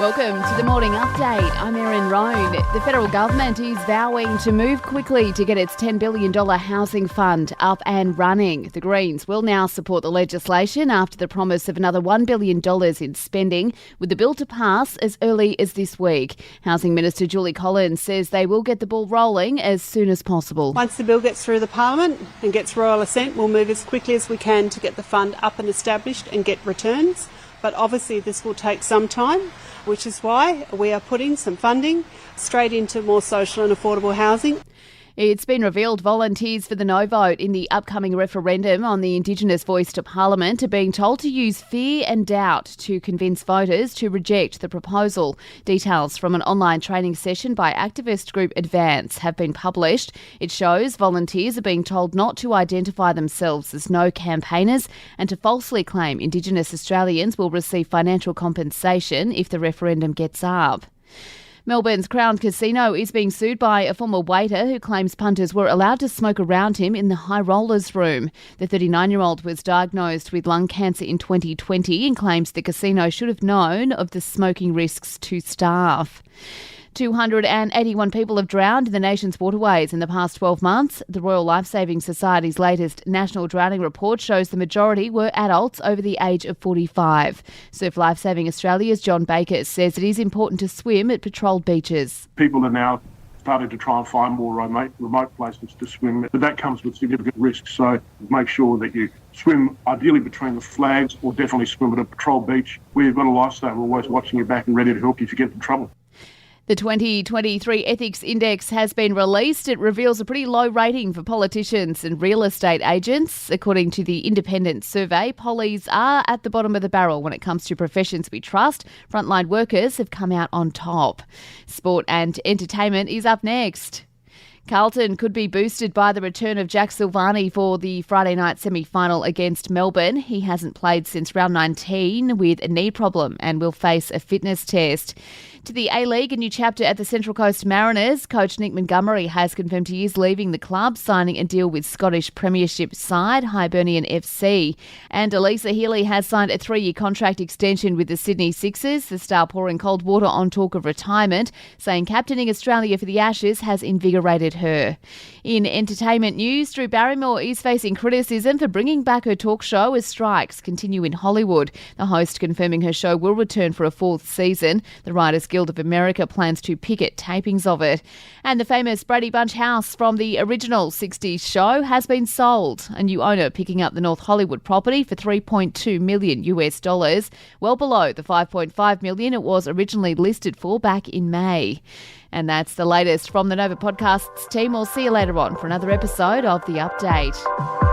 Welcome to the Morning Update. I'm Erin Roan. The federal government is vowing to move quickly to get its $10 billion housing fund up and running. The Greens will now support the legislation after the promise of another $1 billion in spending, with the bill to pass as early as this week. Housing Minister Julie Collins says they will get the ball rolling as soon as possible. Once the bill gets through the Parliament and gets royal assent, we'll move as quickly as we can to get the fund up and established and get returns. But obviously this will take some time, which is why we are putting some funding straight into more social and affordable housing. It's been revealed volunteers for the no vote in the upcoming referendum on the Indigenous voice to Parliament are being told to use fear and doubt to convince voters to reject the proposal. Details from an online training session by activist group Advance have been published. It shows volunteers are being told not to identify themselves as no campaigners and to falsely claim Indigenous Australians will receive financial compensation if the referendum gets up. Melbourne's Crown Casino is being sued by a former waiter who claims punters were allowed to smoke around him in the high rollers room. The 39-year-old was diagnosed with lung cancer in 2020 and claims the casino should have known of the smoking risks to staff. 281 people have drowned in the nation's waterways in the past 12 months. The Royal Lifesaving Society's latest National Drowning Report shows the majority were adults over the age of 45. Surf Lifesaving Australia's John Baker says it is important to swim at patrolled beaches. People are now starting to try and find more remote places to swim, but that comes with significant risks. So make sure that you swim ideally between the flags or definitely swim at a patrolled beach where you've got a lifesaver always watching your back and ready to help you if you get in trouble. The 2023 Ethics Index has been released. It reveals a pretty low rating for politicians and real estate agents. According to the independent survey, pollies are at the bottom of the barrel when it comes to professions we trust. Frontline workers have come out on top. Sport and entertainment is up next. Carlton could be boosted by the return of Jack Silvani for the Friday night semi-final against Melbourne. He hasn't played since round 19 with a knee problem and will face a fitness test. To the A-League, a new chapter at the Central Coast Mariners. Coach Nick Montgomery has confirmed he is leaving the club, signing a deal with Scottish Premiership side Hibernian FC. And Alyssa Healy has signed a 3-year contract extension with the Sydney Sixers. The star pouring cold water on talk of retirement, saying captaining Australia for the Ashes has invigorated her. In entertainment news, Drew Barrymore is facing criticism for bringing back her talk show as strikes continue in Hollywood. The host confirming her show will return for a 4th season. The Writers Guild of America plans to picket tapings of it. And the famous Brady Bunch house from the original 60s show has been sold. A new owner picking up the North Hollywood property for $3.2 million, well below the $5.5 million it was originally listed for back in May. And that's the latest from the Nova Podcasts team. We'll see you later on for another episode of The Update.